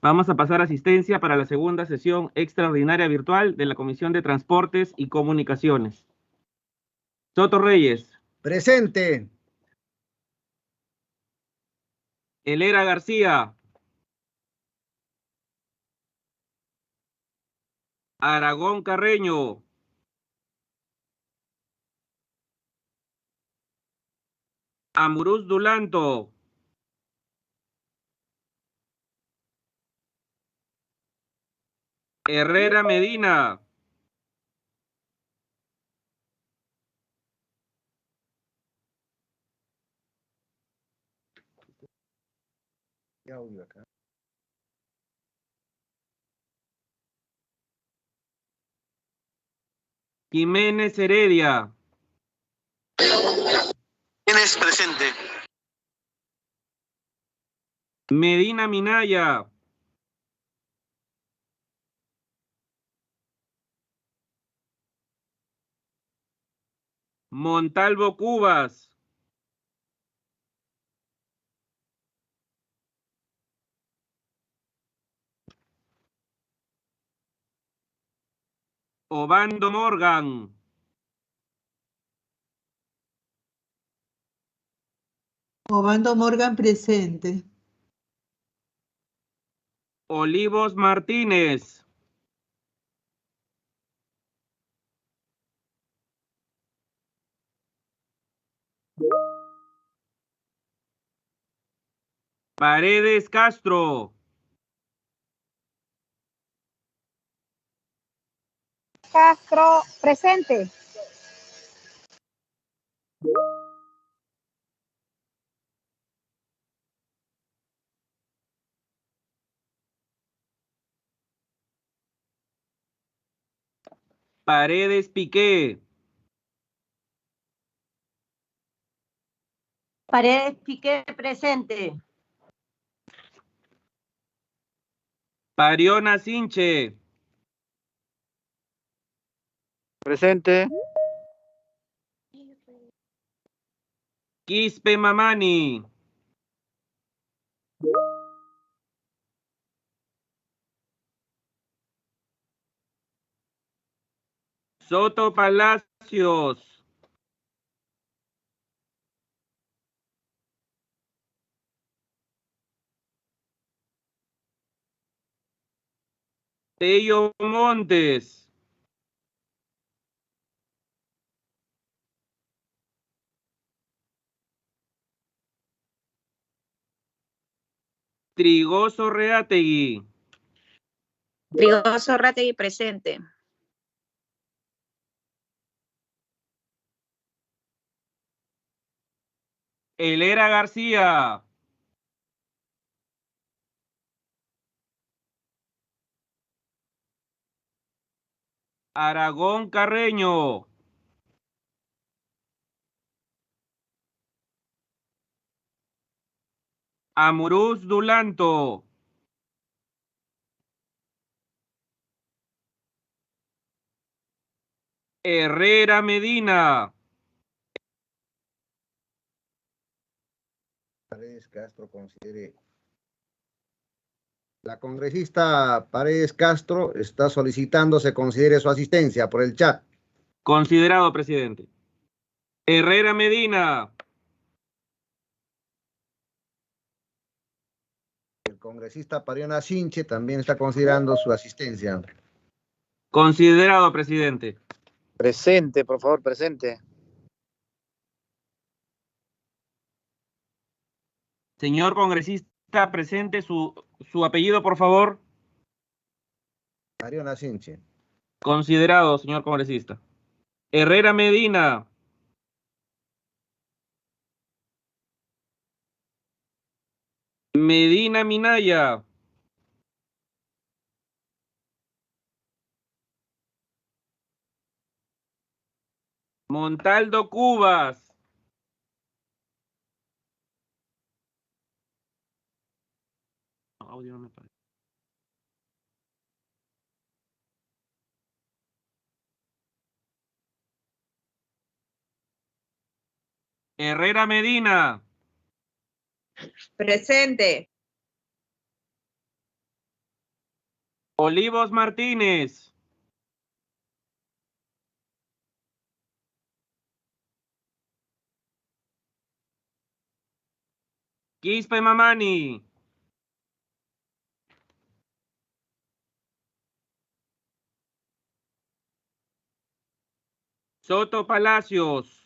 Vamos a pasar a asistencia para la segunda sesión extraordinaria virtual de la Comisión de Transportes y Comunicaciones. Soto Reyes. Presente. Helera García. Aragón Carreño. Amuruz Dulanto. Herrera Medina. Jiménez Heredia. Jiménez presente. Medina Minaya. Montalvo Cubas. Obando Morgan. Obando Morgan presente. Olivos Martínez. Paredes Castro. Castro presente. Paredes Piqué. Paredes Piqué presente. Pariona Sinche. Presente. Quispe Mamani. Soto Palacios. Tello Montes. Trigoso Reategui. Trigoso Rategui presente. Helera García. Aragón Carreño. Amuruz Dulanto. Herrera Medina. Paredes Castro considere. La congresista Paredes Castro está solicitando se considere su asistencia por el chat. Considerado, presidente. Herrera Medina. El congresista Pariona Sinche también está considerando su asistencia. Considerado, presidente. Presente, por favor, presente. Señor congresista, presente su apellido, por favor. Pariona Sinche. Considerado, señor congresista. Herrera Medina. Medina Minaya. Montaldo Cubas. Audio no me parece. Herrera Medina. Presente. Olivos Martínez. Quispe Mamani. Soto Palacios.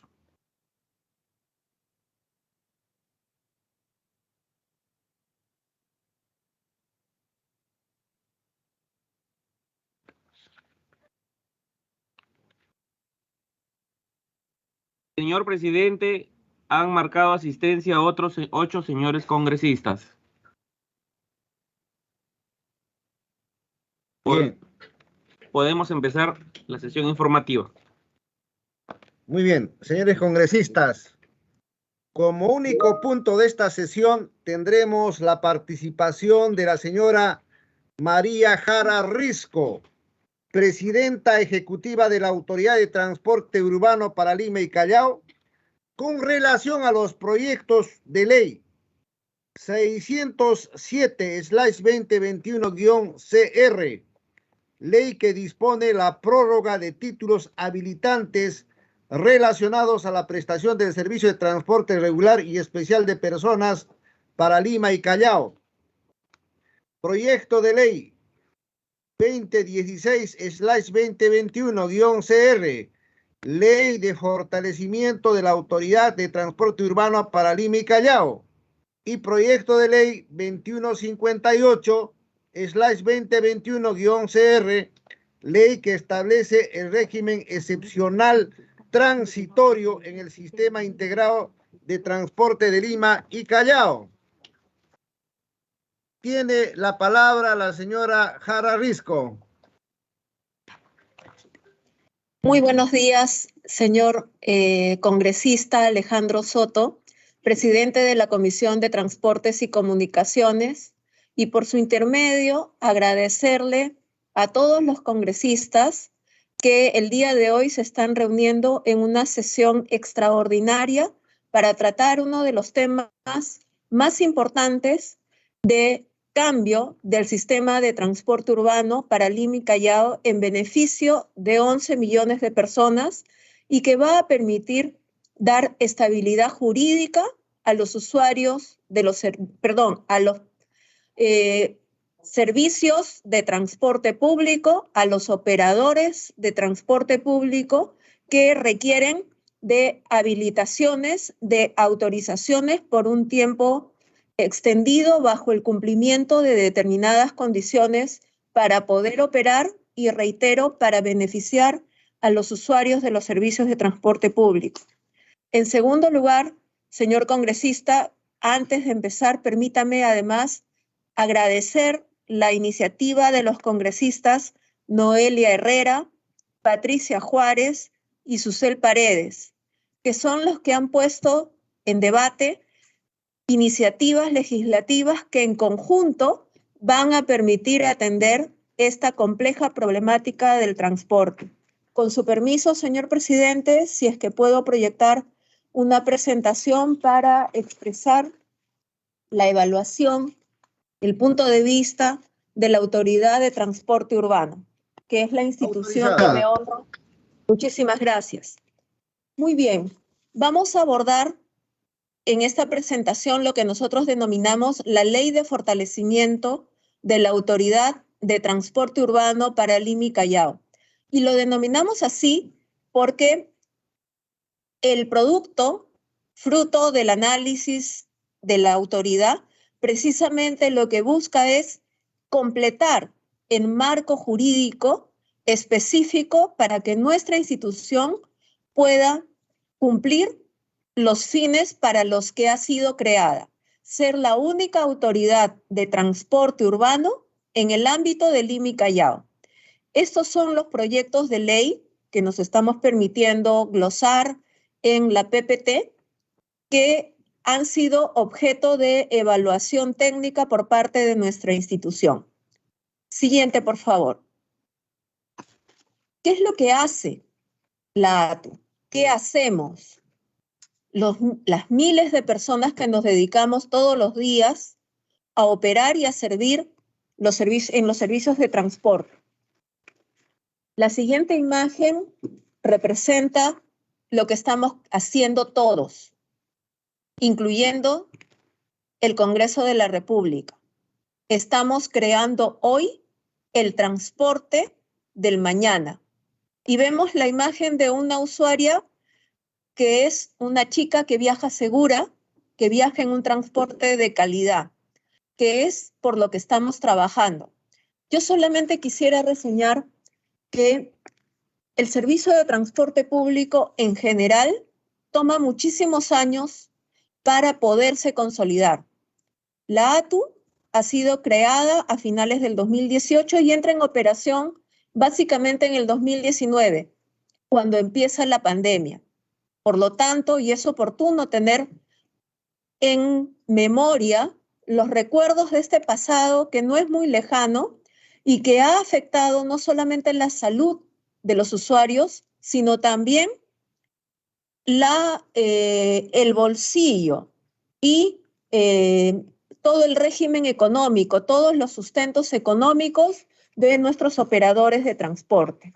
Señor presidente, han marcado asistencia a otros 8 señores congresistas. Bien, Podemos empezar la sesión informativa. muy bien. Señores congresistas, como único punto de esta sesión tendremos la participación de la señora María Jara Risco, presidenta ejecutiva de la Autoridad de Transporte Urbano para Lima y Callao, con relación a los proyectos de ley 607/2021-CR, ley que dispone la prórroga de títulos habilitantes relacionados a la prestación del servicio de transporte regular y especial de personas para Lima y Callao. Proyecto de ley 2016/2021-CR, ley de fortalecimiento de la Autoridad de Transporte Urbano para Lima y Callao. Y proyecto de ley 2158/2021-CR, ley que establece el régimen excepcional transitorio en el sistema integrado de transporte de Lima y Callao. Tiene la palabra la señora Jara Risco. Muy buenos días, señor congresista Alejandro Soto, presidente de la Comisión de Transportes y Comunicaciones, y por su intermedio agradecerle a todos los congresistas que el día de hoy se están reuniendo en una sesión extraordinaria para tratar uno de los temas más importantes de cambio del sistema de transporte urbano para Lima y Callao en beneficio de 11 millones de personas y que va a permitir dar estabilidad jurídica a los usuarios de los, a los servicios de transporte público, a los operadores de transporte público que requieren de habilitaciones, de autorizaciones por un tiempo extendido bajo el cumplimiento de determinadas condiciones para poder operar y, reitero, para beneficiar a los usuarios de los servicios de transporte público. En segundo lugar, señor congresista, antes de empezar, permítame además agradecer la iniciativa de los congresistas Noelia Herrera, Patricia Juárez y Susel Paredes, que son los que han puesto en debate iniciativas legislativas que en conjunto van a permitir atender esta compleja problemática del transporte. Con su permiso, señor presidente, si es que puedo proyectar una presentación para expresar la evaluación, el punto de vista de la Autoridad de Transporte Urbano, que es la institución que me honro. Muchísimas gracias. Muy bien, vamos a abordar en esta presentación lo que nosotros denominamos la Ley de Fortalecimiento de la Autoridad de Transporte Urbano para Lima y Callao. Y lo denominamos así porque el producto, fruto del análisis de la autoridad, precisamente lo que busca es completar el marco jurídico específico para que nuestra institución pueda cumplir los fines para los que ha sido creada, ser la única autoridad de transporte urbano en el ámbito de Lima y Callao. Estos son los proyectos de ley que nos estamos permitiendo glosar en la PPT, que han sido objeto de evaluación técnica por parte de nuestra institución. Siguiente, por favor. ¿Qué es lo que hace la ATU? ¿Qué hacemos? Las miles de personas que nos dedicamos todos los días a operar y a servir en los servicios de transporte. La siguiente imagen representa lo que estamos haciendo todos, incluyendo el Congreso de la República. Estamos creando hoy el transporte del mañana. Y vemos la imagen de una usuaria que es una chica que viaja segura, que viaja en un transporte de calidad, que es por lo que estamos trabajando. Yo solamente quisiera reseñar que el servicio de transporte público en general toma muchísimos años para poderse consolidar. La ATU ha sido creada a finales del 2018 y entra en operación básicamente en el 2019, cuando empieza la pandemia. Por lo tanto, y es oportuno tener en memoria los recuerdos de este pasado que no es muy lejano y que ha afectado no solamente la salud de los usuarios, sino también el bolsillo y todo el régimen económico, todos los sustentos económicos de nuestros operadores de transporte.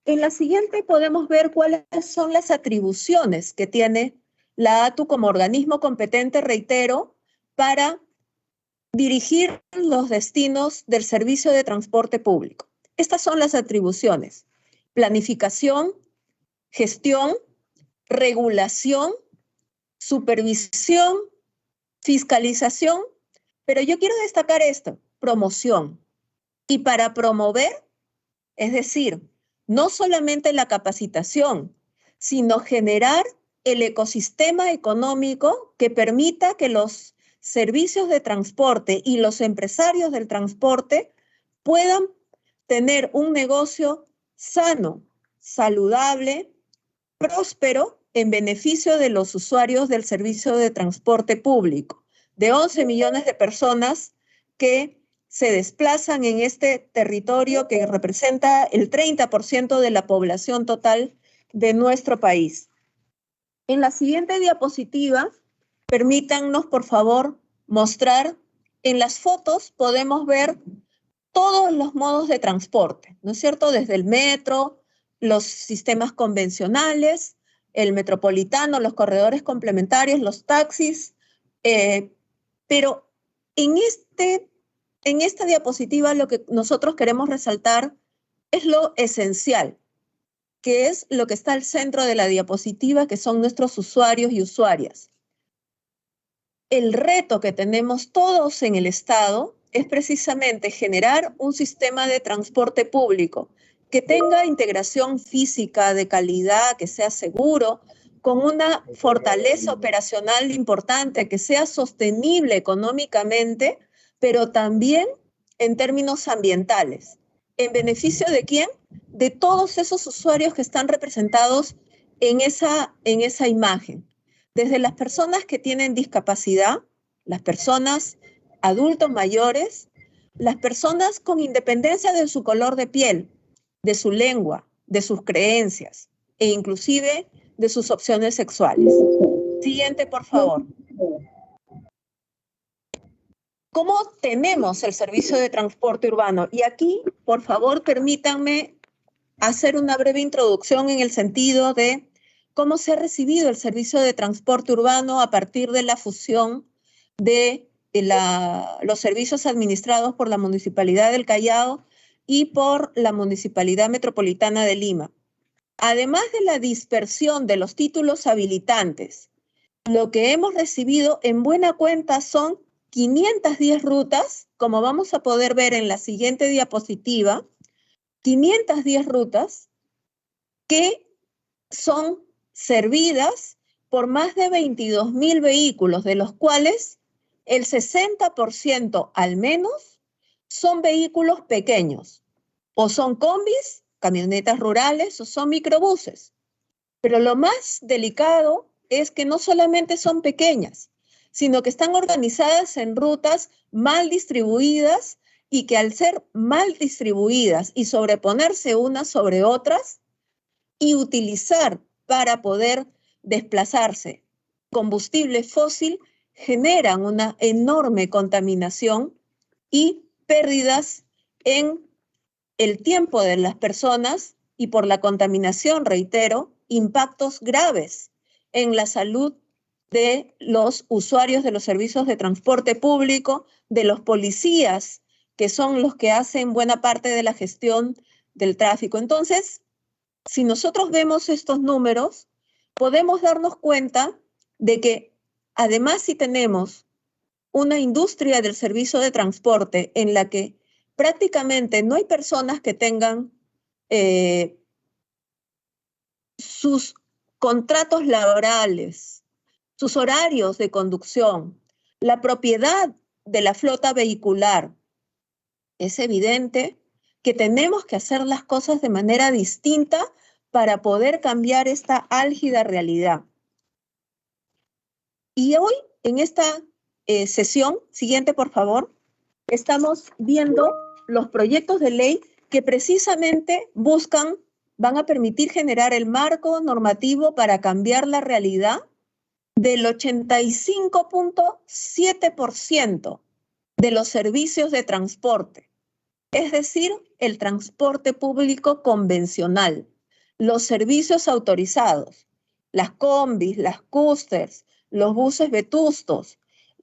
En la siguiente podemos ver cuáles son las atribuciones que tiene la ATU como organismo competente, reitero, para dirigir los destinos del servicio de transporte público. Estas son las atribuciones: planificación, gestión, regulación, supervisión, fiscalización, pero yo quiero destacar esto: promoción. Y para promover, es decir, no solamente la capacitación, sino generar el ecosistema económico que permita que los servicios de transporte y los empresarios del transporte puedan tener un negocio sano, saludable, próspero, en beneficio de los usuarios del servicio de transporte público, de 11 millones de personas que se desplazan en este territorio que representa el 30% de la población total de nuestro país. En la siguiente diapositiva, permítannos, por favor, mostrar, en las fotos podemos ver todos los modos de transporte, ¿no es cierto? Desde el metro, los sistemas convencionales, el metropolitano, los corredores complementarios, los taxis, pero en esta diapositiva lo que nosotros queremos resaltar es lo esencial, que es lo que está al centro de la diapositiva, que son nuestros usuarios y usuarias. El reto que tenemos todos en el Estado es precisamente generar un sistema de transporte público que tenga integración física de calidad, que sea seguro, con una fortaleza operacional importante, que sea sostenible económicamente, pero también en términos ambientales. ¿En beneficio de quién? De todos esos usuarios que están representados en esa imagen. Desde las personas que tienen discapacidad, las personas adultos mayores, las personas con independencia de su color de piel, de su lengua, de sus creencias e inclusive de sus opciones sexuales. Siguiente, por favor. ¿Cómo tenemos el servicio de transporte urbano? Y aquí, por favor, permítanme hacer una breve introducción en el sentido de cómo se ha recibido el servicio de transporte urbano a partir de la fusión de los servicios administrados por la Municipalidad del Callao y por la Municipalidad Metropolitana de Lima. Además de la dispersión de los títulos habilitantes, lo que hemos recibido en buena cuenta son 510 rutas, como vamos a poder ver en la siguiente diapositiva, 510 rutas que son servidas por más de 22.000 vehículos, de los cuales el 60% al menos son vehículos pequeños, o son combis, camionetas rurales, o son microbuses. Pero lo más delicado es que no solamente son pequeñas, sino que están organizadas en rutas mal distribuidas y que al ser mal distribuidas y sobreponerse unas sobre otras y utilizar para poder desplazarse combustible fósil, generan una enorme contaminación y pérdidas en el tiempo de las personas y por la contaminación, reitero, impactos graves en la salud de los usuarios de los servicios de transporte público, de los policías, que son los que hacen buena parte de la gestión del tráfico. Entonces, si nosotros vemos estos números, podemos darnos cuenta de que además si tenemos una industria del servicio de transporte en la que prácticamente no hay personas que tengan sus contratos laborales, sus horarios de conducción, la propiedad de la flota vehicular, es evidente que tenemos que hacer las cosas de manera distinta para poder cambiar esta álgida realidad. Y hoy, en esta sesión, siguiente por favor, estamos viendo los proyectos de ley que precisamente van a permitir generar el marco normativo para cambiar la realidad del 85.7% de los servicios de transporte, es decir, el transporte público convencional, los servicios autorizados, las combis, las cústers, los buses vetustos,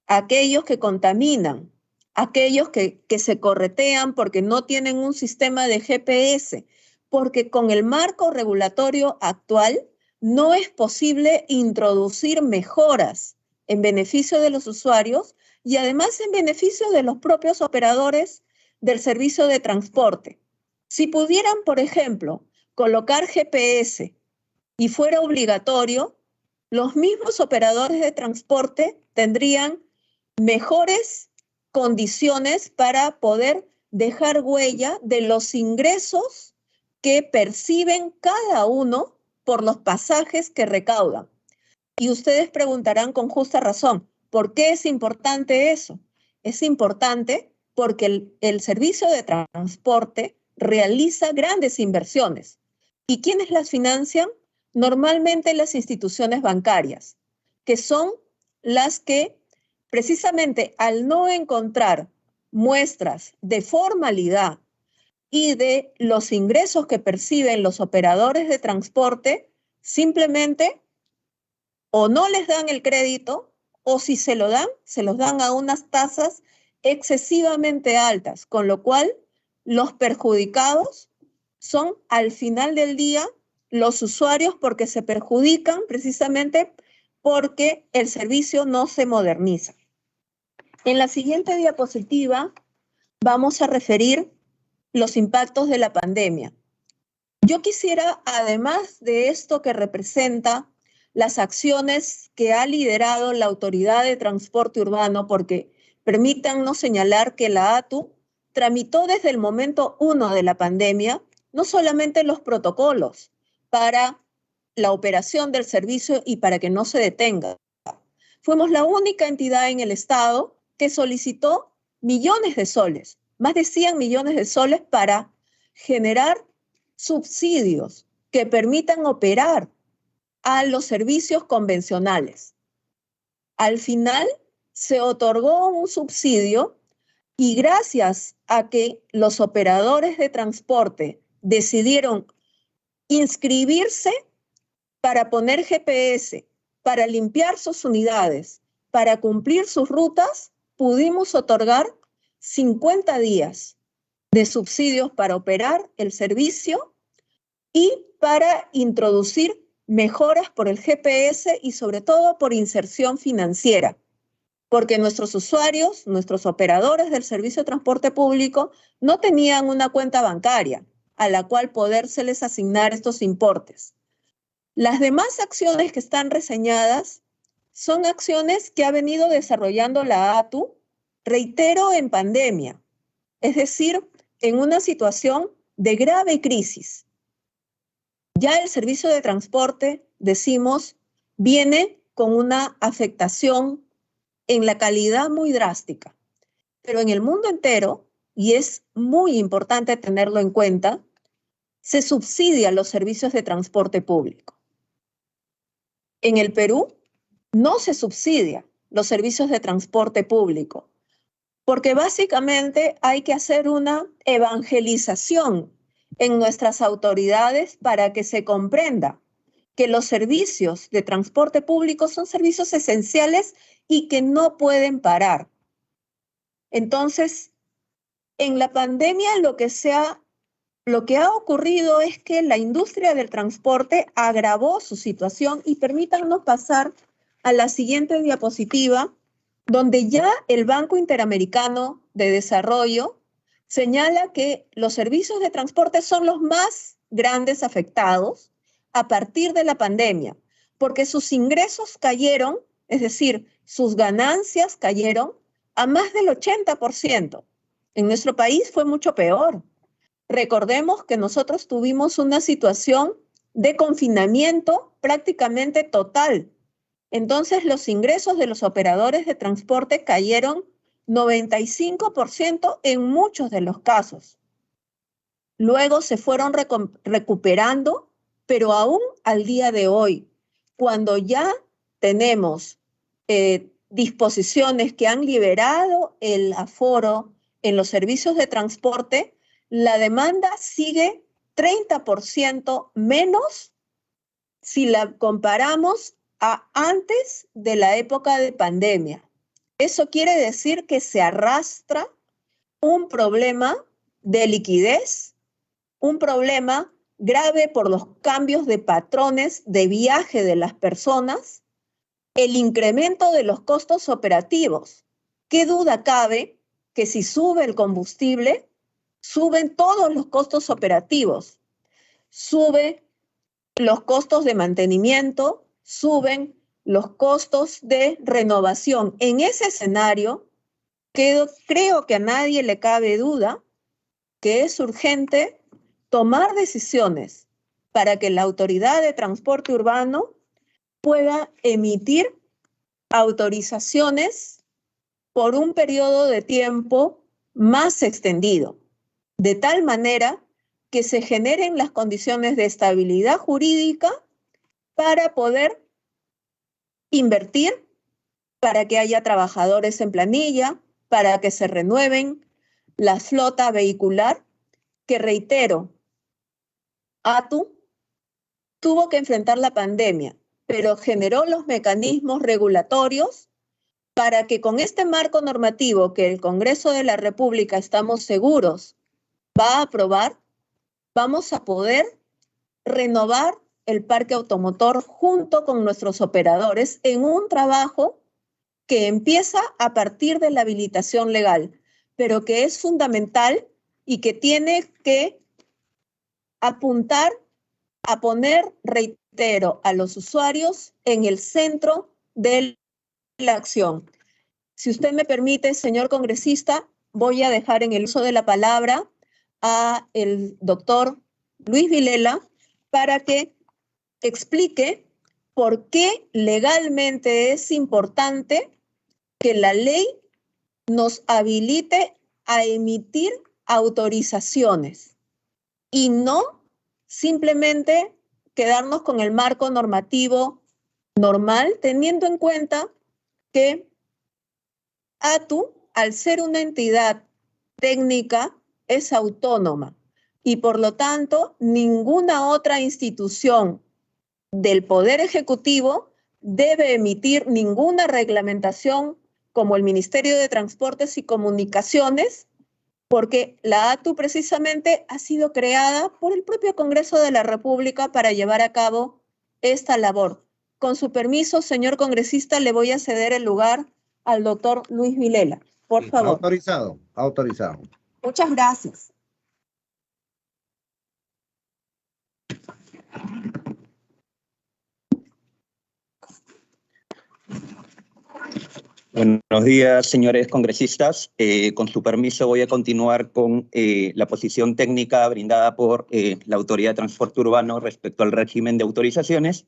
aquellos que contaminan, aquellos que se corretean porque no tienen un sistema de GPS, porque con el marco regulatorio actual no es posible introducir mejoras en beneficio de los usuarios y además en beneficio de los propios operadores del servicio de transporte. Si pudieran, por ejemplo, colocar GPS y fuera obligatorio, los mismos operadores de transporte tendrían mejores condiciones para poder dejar huella de los ingresos que perciben cada uno por los pasajes que recaudan. Y ustedes preguntarán con justa razón, ¿por qué es importante eso? Es importante porque el servicio de transporte realiza grandes inversiones. ¿Y quiénes las financian? Normalmente las instituciones bancarias, que son las que precisamente al no encontrar muestras de formalidad y de los ingresos que perciben los operadores de transporte, simplemente o no les dan el crédito o si se los dan a unas tasas excesivamente altas, con lo cual los perjudicados son al final del día los usuarios porque se perjudican precisamente porque el servicio no se moderniza. En la siguiente diapositiva vamos a referir los impactos de la pandemia. Yo quisiera, además de esto que representa las acciones que ha liderado la Autoridad de Transporte Urbano, porque permítannos señalar que la ATU tramitó desde el momento 1 de la pandemia no solamente los protocolos para la operación del servicio y para que no se detenga. Fuimos la única entidad en el Estado que solicitó millones de soles, más de 100 millones de soles para generar subsidios que permitan operar a los servicios convencionales. Al final se otorgó un subsidio y gracias a que los operadores de transporte decidieron inscribirse para poner GPS, para limpiar sus unidades, para cumplir sus rutas, pudimos otorgar 50 días de subsidios para operar el servicio y para introducir mejoras por el GPS y sobre todo por inserción financiera, porque nuestros usuarios, nuestros operadores del servicio de transporte público no tenían una cuenta bancaria a la cual podérseles asignar estos importes. Las demás acciones que están reseñadas son acciones que ha venido desarrollando la ATU, reitero, en pandemia, es decir, en una situación de grave crisis. Ya el servicio de transporte, decimos, viene con una afectación en la calidad muy drástica. Pero en el mundo entero, y es muy importante tenerlo en cuenta, se subsidian los servicios de transporte público. En el Perú no se subsidia los servicios de transporte público. porque básicamente hay que hacer una evangelización en nuestras autoridades para que se comprenda que los servicios de transporte público son servicios esenciales y que no pueden parar. Entonces, en la pandemia lo que ha ocurrido es que la industria del transporte agravó su situación, y permítanos pasar a la siguiente diapositiva, donde ya el Banco Interamericano de Desarrollo señala que los servicios de transporte son los más grandes afectados a partir de la pandemia, porque sus ingresos cayeron, es decir, sus ganancias cayeron a más del 80%. En nuestro país fue mucho peor. Recordemos que nosotros tuvimos una situación de confinamiento prácticamente total. Entonces, los ingresos de los operadores de transporte cayeron 95% en muchos de los casos. Luego se fueron recuperando, pero aún al día de hoy, cuando ya tenemos disposiciones que han liberado el aforo en los servicios de transporte, la demanda sigue 30% menos si la comparamos a antes de la época de pandemia. Eso quiere decir que se arrastra un problema de liquidez, un problema grave por los cambios de patrones de viaje de las personas, el incremento de los costos operativos. ¿Qué duda cabe que si sube el combustible, suben todos los costos operativos? Suben los costos de mantenimiento, suben los costos de renovación. En ese escenario, creo que a nadie le cabe duda que es urgente tomar decisiones para que la Autoridad de Transporte Urbano pueda emitir autorizaciones por un periodo de tiempo más extendido, de tal manera que se generen las condiciones de estabilidad jurídica para poder invertir, para que haya trabajadores en planilla, para que se renueven la flota vehicular, que reitero, ATU tuvo que enfrentar la pandemia, pero generó los mecanismos regulatorios para que con este marco normativo que el Congreso de la República, estamos seguros, va a aprobar, vamos a poder renovar el parque automotor junto con nuestros operadores en un trabajo que empieza a partir de la habilitación legal, pero que es fundamental y que tiene que apuntar a poner, reitero, a los usuarios en el centro de la acción. Si usted me permite, señor congresista, voy a dejar en el uso de la palabra a el doctor Luis Vilela para que explique por qué legalmente es importante que la ley nos habilite a emitir autorizaciones y no simplemente quedarnos con el marco normativo normal, teniendo en cuenta que ATU, al ser una entidad técnica, es autónoma y por lo tanto ninguna otra institución del Poder Ejecutivo debe emitir ninguna reglamentación como el Ministerio de Transportes y Comunicaciones, porque la ATU precisamente ha sido creada por el propio Congreso de la República para llevar a cabo esta labor. Con su permiso, señor congresista, le voy a ceder el lugar al doctor Luis Vilela. Por favor. Autorizado, autorizado. Muchas gracias. Buenos días, señores congresistas. Con su permiso voy a continuar con la posición técnica brindada por la Autoridad de Transporte Urbano respecto al régimen de autorizaciones.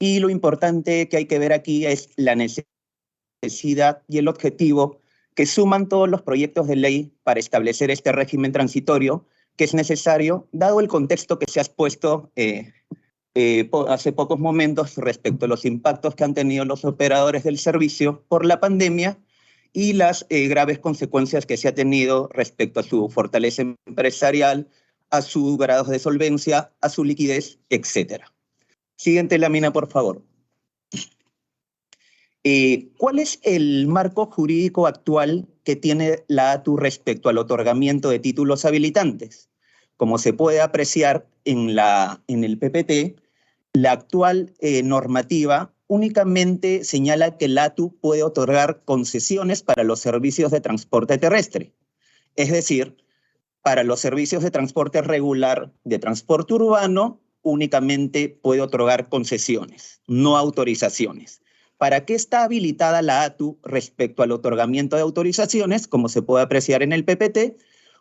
Y lo importante que hay que ver aquí es la necesidad y el objetivo que suman todos los proyectos de ley para establecer este régimen transitorio que es necesario, dado el contexto que se ha expuesto hace pocos momentos respecto a los impactos que han tenido los operadores del servicio por la pandemia y las graves consecuencias que se ha tenido respecto a su fortaleza empresarial, a sus grados de solvencia, a su liquidez, etc. Siguiente lámina, por favor. ¿Cuál es el marco jurídico actual que tiene la ATU respecto al otorgamiento de títulos habilitantes? Como se puede apreciar en el PPT, la actual normativa únicamente señala que la ATU puede otorgar concesiones para los servicios de transporte terrestre. Es decir, para los servicios de transporte regular de transporte urbano, únicamente puede otorgar concesiones, no autorizaciones. ¿Para qué está habilitada la ATU respecto al otorgamiento de autorizaciones? Como se puede apreciar en el PPT,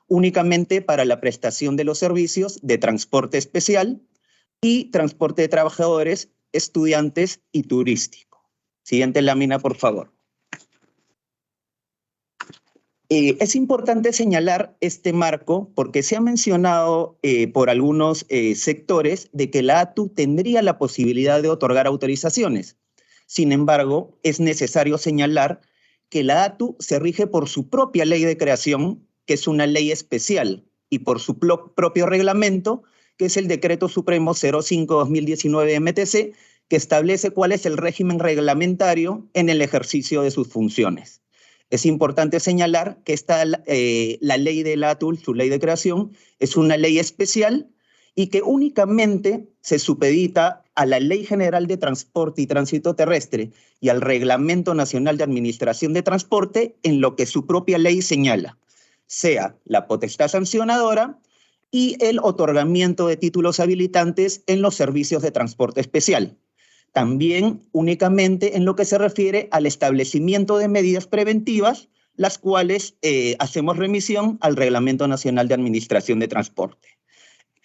únicamente para la prestación de los servicios de transporte especial y transporte de trabajadores, estudiantes y turístico. Siguiente lámina, por favor. Es importante señalar este marco porque se ha mencionado por algunos sectores de que la ATU tendría la posibilidad de otorgar autorizaciones. Sin embargo, es necesario señalar que la ATU se rige por su propia ley de creación, que es una ley especial, y por su propio reglamento, que es el Decreto Supremo 05/2019 MTC, que establece cuál es el régimen reglamentario en el ejercicio de sus funciones. Es importante señalar que la ley de la ATU, su ley de creación, es una ley especial y que únicamente se supedita a la Ley General de Transporte y Tránsito Terrestre y al Reglamento Nacional de Administración de Transporte en lo que su propia ley señala, sea la potestad sancionadora y el otorgamiento de títulos habilitantes en los servicios de transporte especial. También únicamente en lo que se refiere al establecimiento de medidas preventivas, las cuales hacemos remisión al Reglamento Nacional de Administración de Transporte.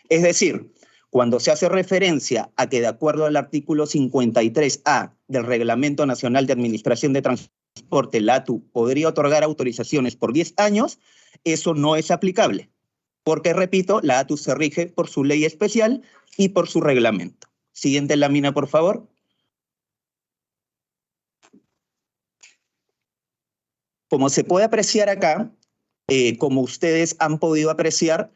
Es decir, cuando se hace referencia a que de acuerdo al artículo 53A del Reglamento Nacional de Administración de Transporte, la ATU podría otorgar autorizaciones por 10 años, eso no es aplicable. Porque, repito, la ATU se rige por su ley especial y por su reglamento. Siguiente lámina, por favor. Como se puede apreciar acá, como ustedes han podido apreciar,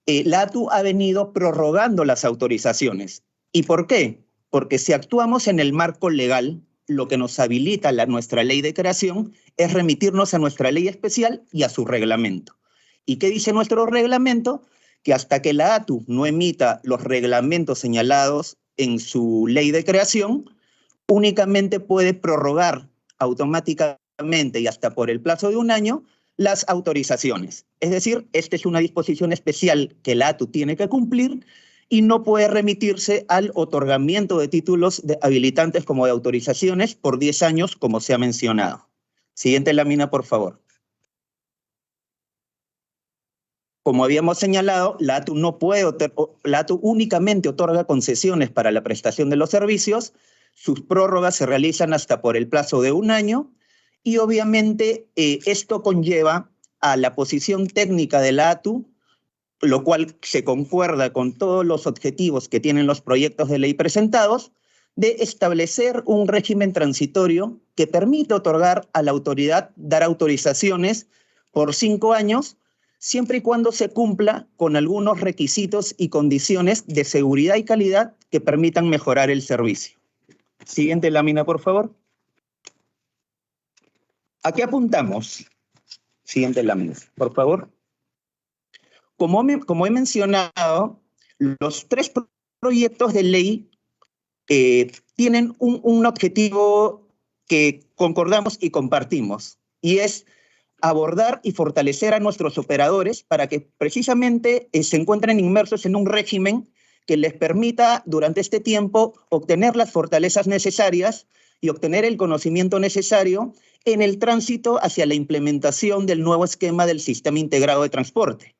la ATU ha venido prorrogando las autorizaciones. ¿Y por qué? Porque si actuamos en el marco legal, lo que nos habilita nuestra ley de creación es remitirnos a nuestra ley especial y a su reglamento. ¿Y qué dice nuestro reglamento? Que hasta que la ATU no emita los reglamentos señalados en su ley de creación, únicamente puede prorrogar automáticamente y hasta por el plazo de un año las autorizaciones. Es decir, esta es una disposición especial que la ATU tiene que cumplir y no puede remitirse al otorgamiento de títulos habilitantes como de autorizaciones por 10 años, como se ha mencionado. Siguiente lámina, por favor. Como habíamos señalado, la ATU únicamente otorga concesiones para la prestación de los servicios. Sus prórrogas se realizan hasta por el plazo de un año y obviamente esto conlleva a la posición técnica de la ATU, lo cual se concuerda con todos los objetivos que tienen los proyectos de ley presentados, de establecer un régimen transitorio que permite otorgar a la autoridad dar autorizaciones por 5 años, siempre y cuando se cumpla con algunos requisitos y condiciones de seguridad y calidad que permitan mejorar el servicio. Siguiente lámina, por favor. ¿A qué apuntamos? Siguiente lámina, por favor. Como he mencionado, los 3 proyectos de ley tienen un objetivo que concordamos y compartimos, y es abordar y fortalecer a nuestros operadores para que precisamente se encuentren inmersos en un régimen que les permita durante este tiempo obtener las fortalezas necesarias y obtener el conocimiento necesario en el tránsito hacia la implementación del nuevo esquema del Sistema Integrado de Transporte.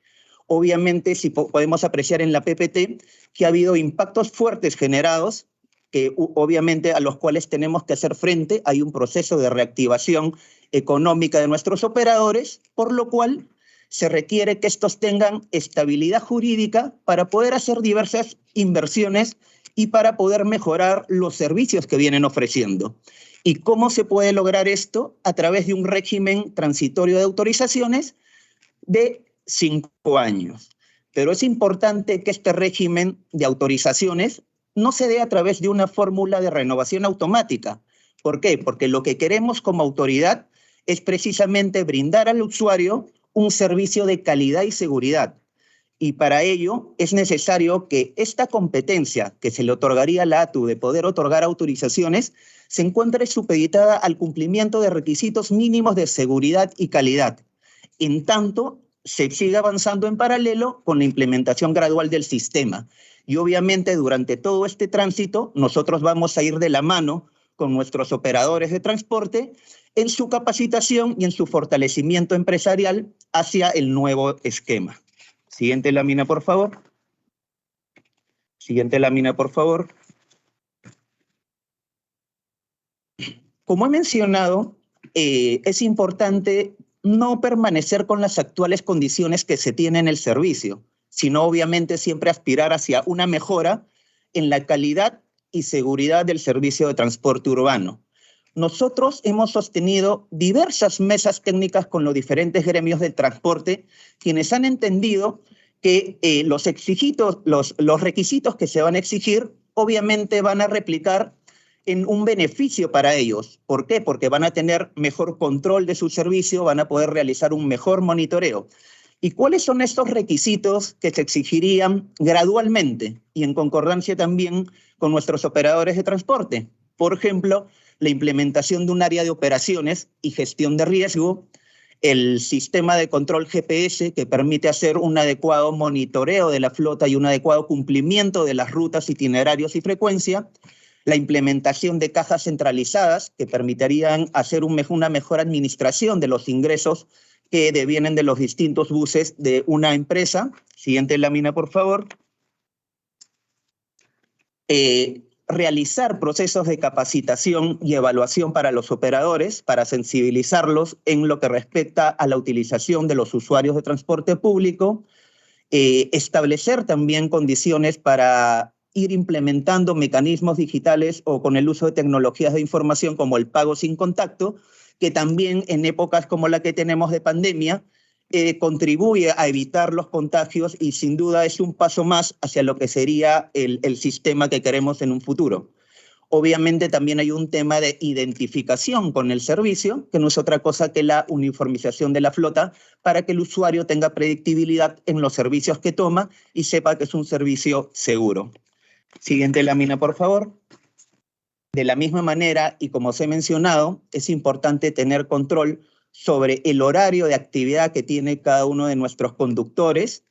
Obviamente, si podemos apreciar en la PPT que ha habido impactos fuertes generados, que obviamente a los cuales tenemos que hacer frente. Hay un proceso de reactivación económica de nuestros operadores, por lo cual se requiere que estos tengan estabilidad jurídica para poder hacer diversas inversiones y para poder mejorar los servicios que vienen ofreciendo. ¿Y cómo se puede lograr esto? A través de un régimen transitorio de autorizaciones de 5 años. Pero es importante que este régimen de autorizaciones no se dé a través de una fórmula de renovación automática. ¿Por qué? Porque lo que queremos como autoridad es precisamente brindar al usuario un servicio de calidad y seguridad. Y para ello es necesario que esta competencia que se le otorgaría a la ATU de poder otorgar autorizaciones se encuentre supeditada al cumplimiento de requisitos mínimos de seguridad y calidad. En tanto, se sigue avanzando en paralelo con la implementación gradual del sistema. Y obviamente durante todo este tránsito nosotros vamos a ir de la mano con nuestros operadores de transporte en su capacitación y en su fortalecimiento empresarial hacia el nuevo esquema. Siguiente lámina, por favor. Siguiente lámina, por favor. Como he mencionado, es importante no permanecer con las actuales condiciones que se tienen en el servicio, sino obviamente siempre aspirar hacia una mejora en la calidad y seguridad del servicio de transporte urbano. Nosotros hemos sostenido diversas mesas técnicas con los diferentes gremios de transporte, quienes han entendido que los requisitos que se van a exigir obviamente van a replicar en un beneficio para ellos. ¿Por qué? Porque van a tener mejor control de su servicio, van a poder realizar un mejor monitoreo. ¿Y cuáles son estos requisitos que se exigirían gradualmente y en concordancia también con nuestros operadores de transporte? Por ejemplo, la implementación de un área de operaciones y gestión de riesgo, el sistema de control GPS que permite hacer un adecuado monitoreo de la flota y un adecuado cumplimiento de las rutas, itinerarios y frecuencia, la implementación de cajas centralizadas que permitirían hacer una mejor administración de los ingresos que devienen de los distintos buses de una empresa. Siguiente lámina, por favor. Realizar procesos de capacitación y evaluación para los operadores, para sensibilizarlos en lo que respecta a la utilización de los usuarios de transporte público, establecer también condiciones para ir implementando mecanismos digitales o con el uso de tecnologías de información como el pago sin contacto, que también en épocas como la que tenemos de pandemia, contribuye a evitar los contagios y sin duda es un paso más hacia lo que sería el sistema que queremos en un futuro. Obviamente también hay un tema de identificación con el servicio, que no es otra cosa que la uniformización de la flota para que el usuario tenga predictibilidad en los servicios que toma y sepa que es un servicio seguro. Siguiente lámina, por favor. De la misma manera, y como os he mencionado, es importante tener control sobre el horario de actividad que tiene cada uno de nuestros conductores.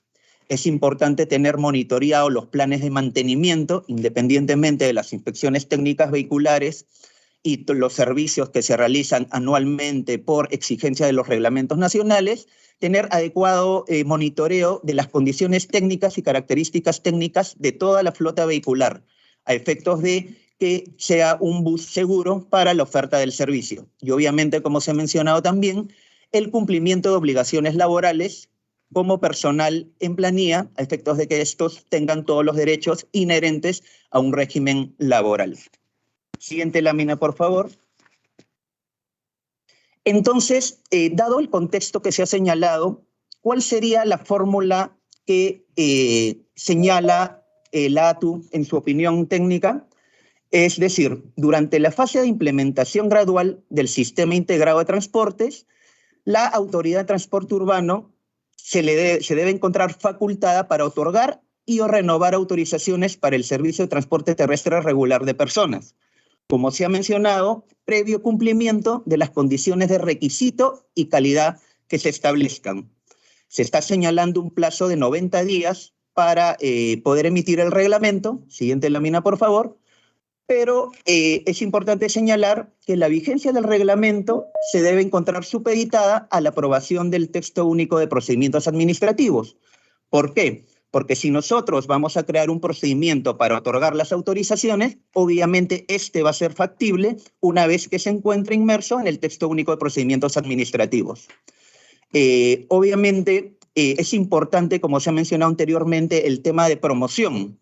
Es importante tener monitoreados los planes de mantenimiento, independientemente de las inspecciones técnicas vehiculares y los servicios que se realizan anualmente por exigencia de los reglamentos nacionales, tener adecuado monitoreo de las condiciones técnicas y características técnicas de toda la flota vehicular, a efectos de que sea un bus seguro para la oferta del servicio. Y obviamente, como se ha mencionado también, el cumplimiento de obligaciones laborales como personal en planilla, a efectos de que estos tengan todos los derechos inherentes a un régimen laboral. Siguiente lámina, por favor. Entonces, dado el contexto que se ha señalado, ¿cuál sería la fórmula que señala la ATU en su opinión técnica? Es decir, durante la fase de implementación gradual del Sistema Integrado de Transportes, la Autoridad de Transporte Urbano se debe encontrar facultada para otorgar y o renovar autorizaciones para el servicio de transporte terrestre regular de personas, como se ha mencionado, previo cumplimiento de las condiciones de requisito y calidad que se establezcan. Se está señalando un plazo de 90 días para poder emitir el reglamento. Siguiente lámina, por favor. Pero es importante señalar que la vigencia del reglamento se debe encontrar supeditada a la aprobación del texto único de procedimientos administrativos. ¿Por qué? Porque si nosotros vamos a crear un procedimiento para otorgar las autorizaciones, obviamente este va a ser factible una vez que se encuentre inmerso en el texto único de procedimientos administrativos. Obviamente es importante, como se ha mencionado anteriormente, el tema de promoción.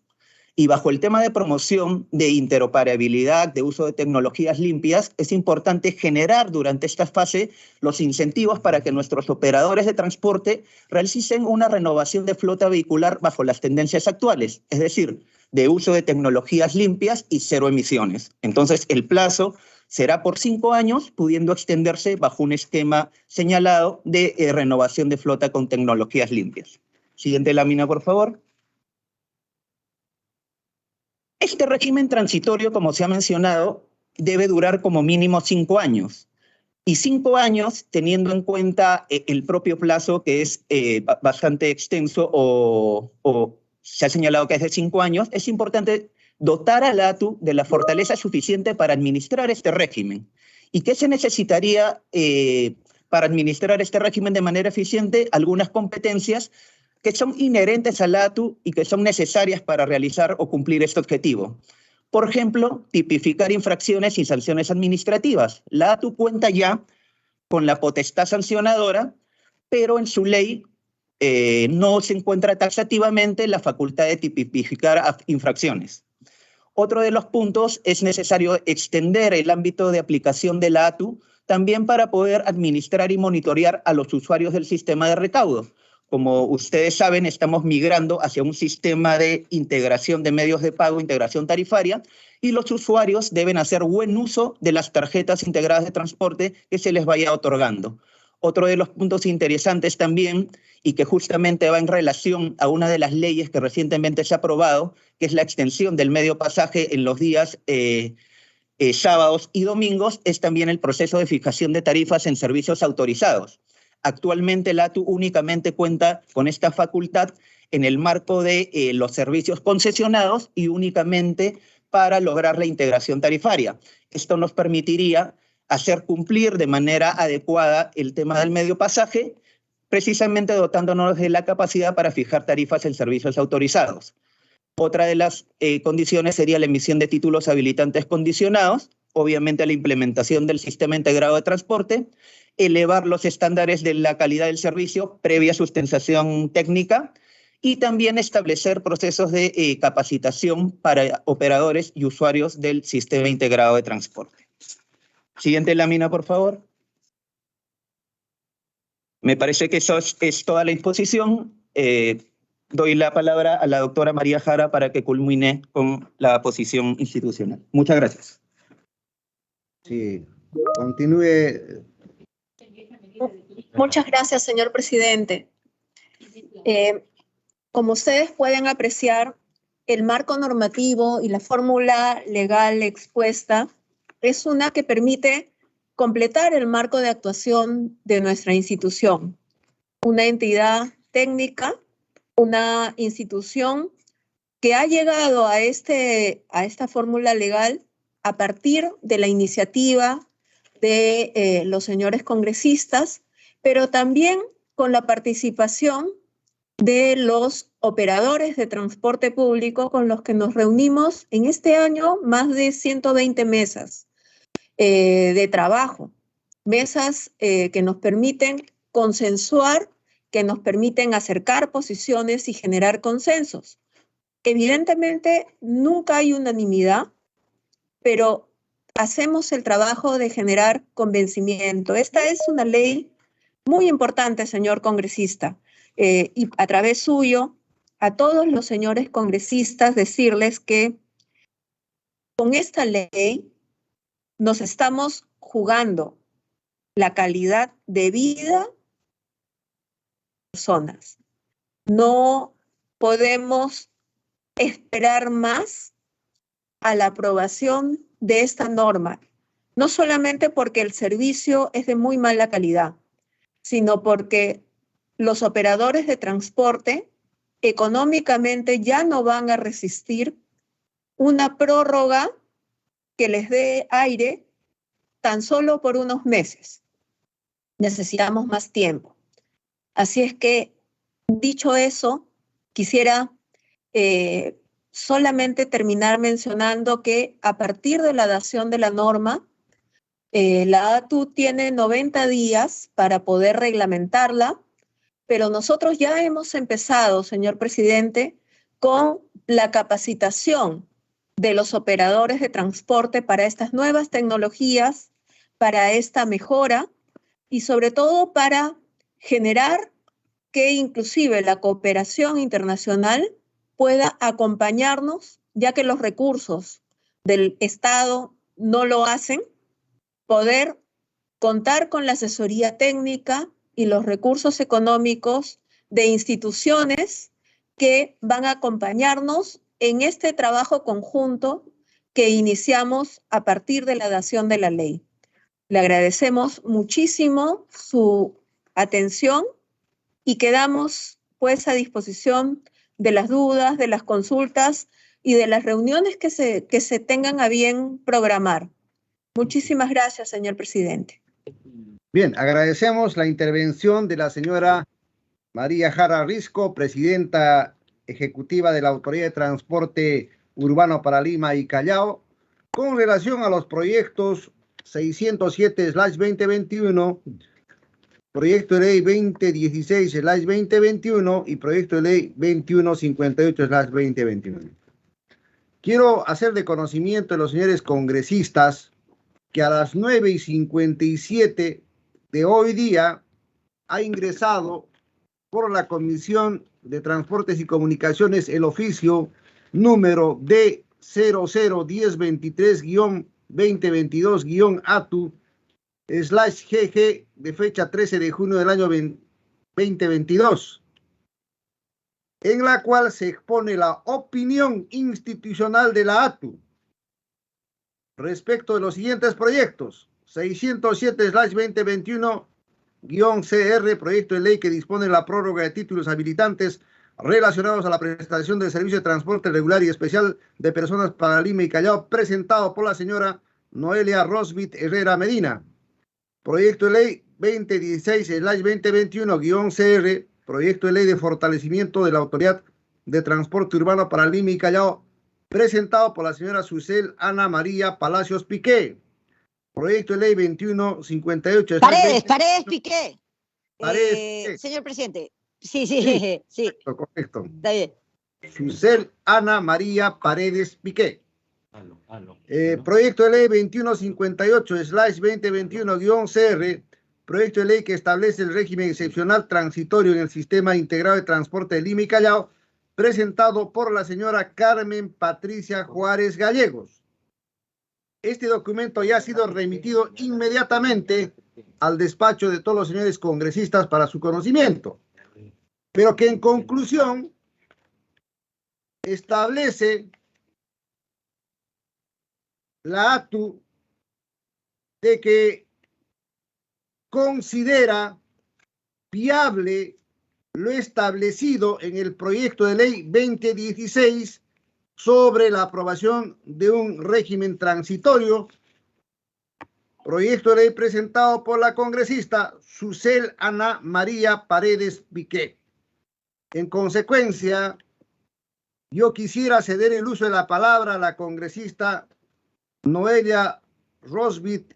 Y bajo el tema de promoción de interoperabilidad, de uso de tecnologías limpias, es importante generar durante esta fase los incentivos para que nuestros operadores de transporte realicen una renovación de flota vehicular bajo las tendencias actuales, es decir, de uso de tecnologías limpias y cero emisiones. Entonces, el plazo será por 5 años, pudiendo extenderse bajo un esquema señalado de renovación de flota con tecnologías limpias. Siguiente lámina, por favor. Este régimen transitorio, como se ha mencionado, debe durar como mínimo 5 años. Y 5 años, teniendo en cuenta el propio plazo, que es bastante extenso, o se ha señalado que es de 5 años, es importante dotar a la ATU de la fortaleza suficiente para administrar este régimen. ¿Y qué se necesitaría para administrar este régimen de manera eficiente? Algunas competencias que son inherentes a la ATU y que son necesarias para realizar o cumplir este objetivo. Por ejemplo, tipificar infracciones y sanciones administrativas. La ATU cuenta ya con la potestad sancionadora, pero en su ley no se encuentra taxativamente la facultad de tipificar infracciones. Otro de los puntos, es necesario extender el ámbito de aplicación de la ATU también para poder administrar y monitorear a los usuarios del sistema de recaudo. Como ustedes saben, estamos migrando hacia un sistema de integración de medios de pago, integración tarifaria, y los usuarios deben hacer buen uso de las tarjetas integradas de transporte que se les vaya otorgando. Otro de los puntos interesantes también, y que justamente va en relación a una de las leyes que recientemente se ha aprobado, que es la extensión del medio pasaje en los días sábados y domingos, es también el proceso de fijación de tarifas en servicios autorizados. Actualmente la ATU únicamente cuenta con esta facultad en el marco de los servicios concesionados y únicamente para lograr la integración tarifaria. Esto nos permitiría hacer cumplir de manera adecuada el tema del medio pasaje, precisamente dotándonos de la capacidad para fijar tarifas en servicios autorizados. Otra de las condiciones sería la emisión de títulos habilitantes condicionados, obviamente la implementación del sistema integrado de transporte, elevar los estándares de la calidad del servicio previa sustentación técnica y también establecer procesos de capacitación para operadores y usuarios del sistema integrado de transporte. Siguiente lámina, por favor. Me parece que eso es toda la exposición. Doy la palabra a la doctora María Jara para que culmine con la posición institucional. Muchas gracias. Sí, continúe. Muchas gracias, señor presidente. Como ustedes pueden apreciar, el marco normativo y la fórmula legal expuesta es una que permite completar el marco de actuación de nuestra institución. Una entidad técnica, una institución que ha llegado a esta fórmula legal a partir de la iniciativa de los señores congresistas, pero también con la participación de los operadores de transporte público con los que nos reunimos en este año más de 120 mesas de trabajo, mesas que nos permiten consensuar, que nos permiten acercar posiciones y generar consensos. Evidentemente, nunca hay unanimidad, pero hacemos el trabajo de generar convencimiento. Esta es una ley muy importante, señor congresista, y a través suyo, a todos los señores congresistas, decirles que con esta ley nos estamos jugando la calidad de vida de personas. No podemos esperar más a la aprobación de esta norma, no solamente porque el servicio es de muy mala calidad, sino porque los operadores de transporte económicamente ya no van a resistir una prórroga que les dé aire tan solo por unos meses. Necesitamos más tiempo. Así es que, dicho eso, quisiera solamente terminar mencionando que a partir de la dación de la norma, la ATU tiene 90 días para poder reglamentarla, pero nosotros ya hemos empezado, señor presidente, con la capacitación de los operadores de transporte para estas nuevas tecnologías, para esta mejora y sobre todo para generar que inclusive la cooperación internacional pueda acompañarnos, ya que los recursos del Estado no lo hacen, poder contar con la asesoría técnica y los recursos económicos de instituciones que van a acompañarnos en este trabajo conjunto que iniciamos a partir de la dación de la ley. Le agradecemos muchísimo su atención y quedamos pues a disposición de las dudas, de las consultas y de las reuniones que se tengan a bien programar. Muchísimas gracias, señor presidente. Bien, agradecemos la intervención de la señora María Jara Risco, presidenta ejecutiva de la Autoridad de Transporte Urbano para Lima y Callao, con relación a los proyectos 607/2021, proyecto de ley 2016/2021 y proyecto de ley 2158/2021. Quiero hacer de conocimiento de los señores congresistas que a las 9:57 de hoy día ha ingresado por la Comisión de Transportes y Comunicaciones el oficio número D001023-2022-ATU/GG de fecha 13 de junio del año 2022, en la cual se expone la opinión institucional de la ATU respecto de los siguientes proyectos: 607/2021-CR, proyecto de ley que dispone la prórroga de títulos habilitantes relacionados a la prestación del servicio de transporte regular y especial de personas para Lima y Callao, presentado por la señora Noelia Rosbit Herrera Medina. Proyecto de ley 2016/2021-CR, proyecto de ley de fortalecimiento de la Autoridad de Transporte Urbano para Lima y Callao, presentado por la señora Susel Ana María Palacios Piqué. Proyecto de ley 2158. Paredes Piqué. Paredes. Señor presidente. Sí. Correcto. Está bien. Susel Ana María Paredes Piqué. Proyecto de ley 2158/2021-CR, proyecto de ley que establece el régimen excepcional transitorio en el Sistema Integrado de Transporte de Lima y Callao, presentado por la señora Carmen Patricia Juárez Gallegos. Este documento ya ha sido remitido inmediatamente al despacho de todos los señores congresistas para su conocimiento, pero que en conclusión establece la ATU de que considera viable lo establecido en el proyecto de ley 2016 sobre la aprobación de un régimen transitorio, proyecto de ley presentado por la congresista Susel Ana María Paredes Piqué. En consecuencia, yo quisiera ceder el uso de la palabra a la congresista Noelia Rosbit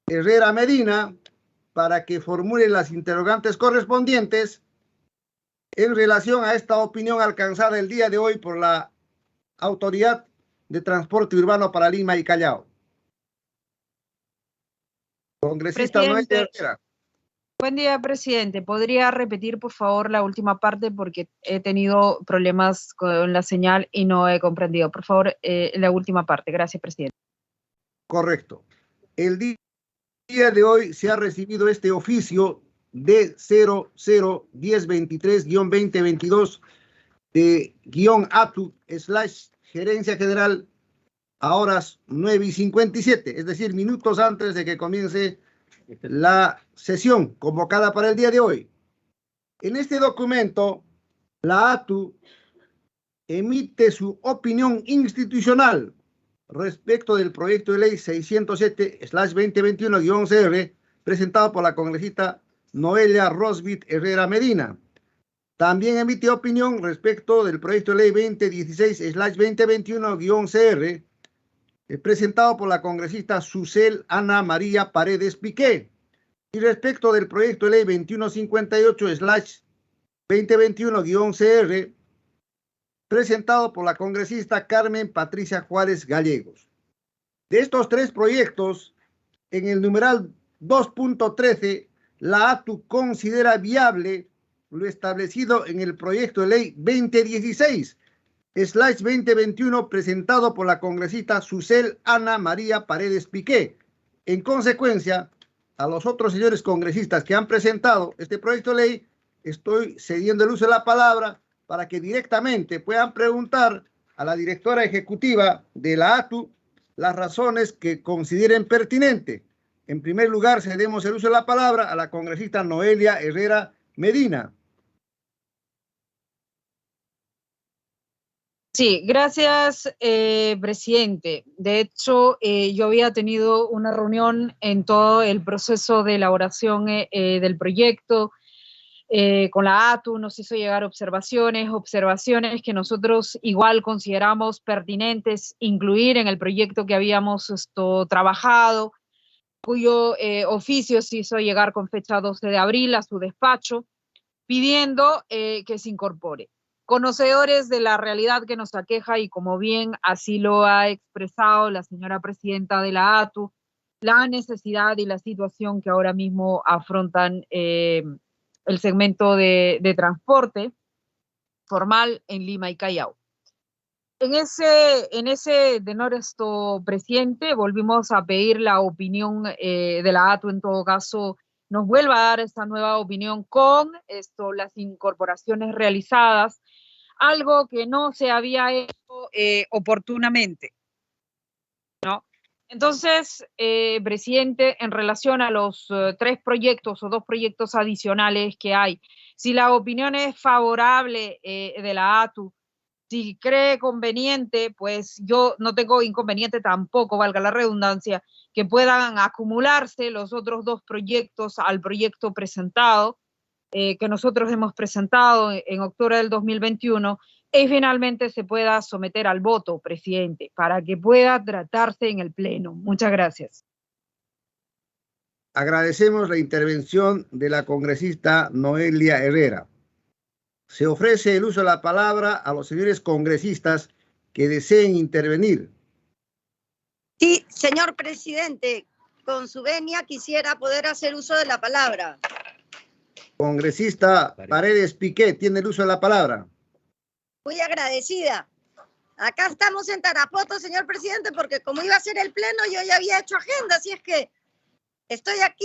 Herrera Medina para que formule las interrogantes correspondientes en relación a esta opinión alcanzada el día de hoy por la Autoridad de Transporte Urbano para Lima y Callao. Congresista Noelia Herrera. Buen día, presidente. ¿Podría repetir, por favor, la última parte? Porque he tenido problemas con la señal y no he comprendido. Por favor, la última parte. Gracias, presidente. Correcto. El día de hoy se ha recibido este oficio de 001023-2022 de _ATU/Gerencia General a horas 9:57, es decir, minutos antes de que comience la sesión convocada para el día de hoy. En este documento, la ATU emite su opinión institucional respecto del proyecto de ley 607/2021-CR, presentado por la congresista Noelia Rosbit Herrera Medina. También emite opinión respecto del proyecto de ley 2016/2021-CR, presentado por la congresista Susel Ana María Paredes Piqué. Y respecto del proyecto de ley 2158/2021-CR, presentado por la congresista Carmen Patricia Juárez Gallegos. De estos 3 proyectos, en el numeral 2.13, la ATU considera viable lo establecido en el proyecto de ley 2016/2021 presentado por la congresista Susel Ana María Paredes Piqué. En consecuencia, a los otros señores congresistas que han presentado este proyecto de ley, estoy cediendo el uso de la palabra para que directamente puedan preguntar a la directora ejecutiva de la ATU las razones que consideren pertinente. En primer lugar, cedemos el uso de la palabra a la congresista Noelia Herrera Medina. Sí, gracias, presidente. De hecho, yo había tenido una reunión en todo el proceso de elaboración del proyecto con la ATU, nos hizo llegar observaciones que nosotros igual consideramos pertinentes incluir en el proyecto que habíamos trabajado, cuyo oficio se hizo llegar con fecha 12 de abril a su despacho, pidiendo que se incorpore. Conocedores de la realidad que nos aqueja y como bien así lo ha expresado la señora presidenta de la ATU, la necesidad y la situación que ahora mismo afrontan el segmento de transporte formal en Lima y Callao. En ese de nuestro presidente volvimos a pedir la opinión de la ATU, en todo caso nos vuelva a dar esta nueva opinión con las incorporaciones realizadas, algo que no se había hecho oportunamente, ¿no? Entonces, presidente, en relación a los 3 proyectos o 2 proyectos adicionales que hay, si la opinión es favorable de la ATU, si cree conveniente, pues yo no tengo inconveniente tampoco, valga la redundancia, que puedan acumularse los otros 2 proyectos al proyecto presentado, que nosotros hemos presentado en octubre del 2021, y finalmente se pueda someter al voto, presidente, para que pueda tratarse en el Pleno. Muchas gracias. Agradecemos la intervención de la congresista Noelia Herrera. Se ofrece el uso de la palabra a los señores congresistas que deseen intervenir. Sí, señor presidente, con su venia quisiera poder hacer uso de la palabra. Congresista Paredes Piqué, tiene el uso de la palabra. Muy agradecida. Acá estamos en Tarapoto, señor presidente, porque como iba a ser el pleno, yo ya había hecho agenda, así es que estoy aquí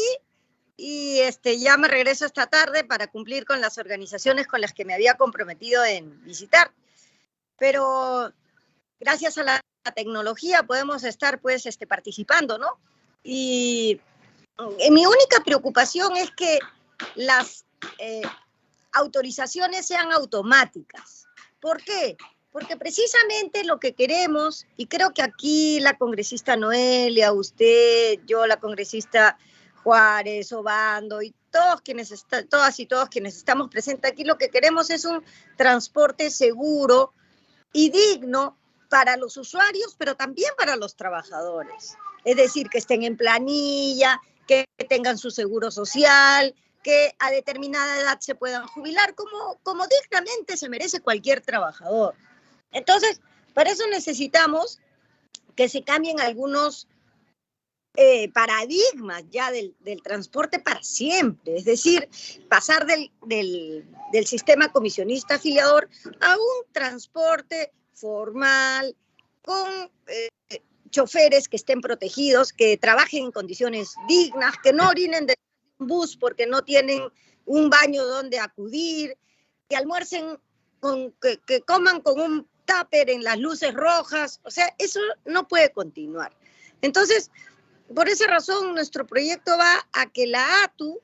y ya me regreso esta tarde para cumplir con las organizaciones con las que me había comprometido en visitar. Pero gracias a la tecnología podemos estar pues participando, ¿no? Y mi única preocupación es que las autorizaciones sean automáticas. ¿Por qué? Porque precisamente lo que queremos, y creo que aquí la congresista Noelia, usted, yo, la congresista Juárez, Obando y todas y todos quienes estamos presentes aquí, lo que queremos es un transporte seguro y digno para los usuarios, pero también para los trabajadores. Es decir, que estén en planilla, que tengan su seguro social, que a determinada edad se puedan jubilar, como dignamente se merece cualquier trabajador. Entonces, para eso necesitamos que se cambien algunos paradigmas ya del transporte para siempre, es decir, pasar del sistema comisionista afiliador a un transporte formal, con choferes que estén protegidos, que trabajen en condiciones dignas, que no orinen de bus porque no tienen un baño donde acudir, que almuercen, que coman con un tupper en las luces rojas. O sea, eso no puede continuar. Entonces, por esa razón, nuestro proyecto va a que la ATU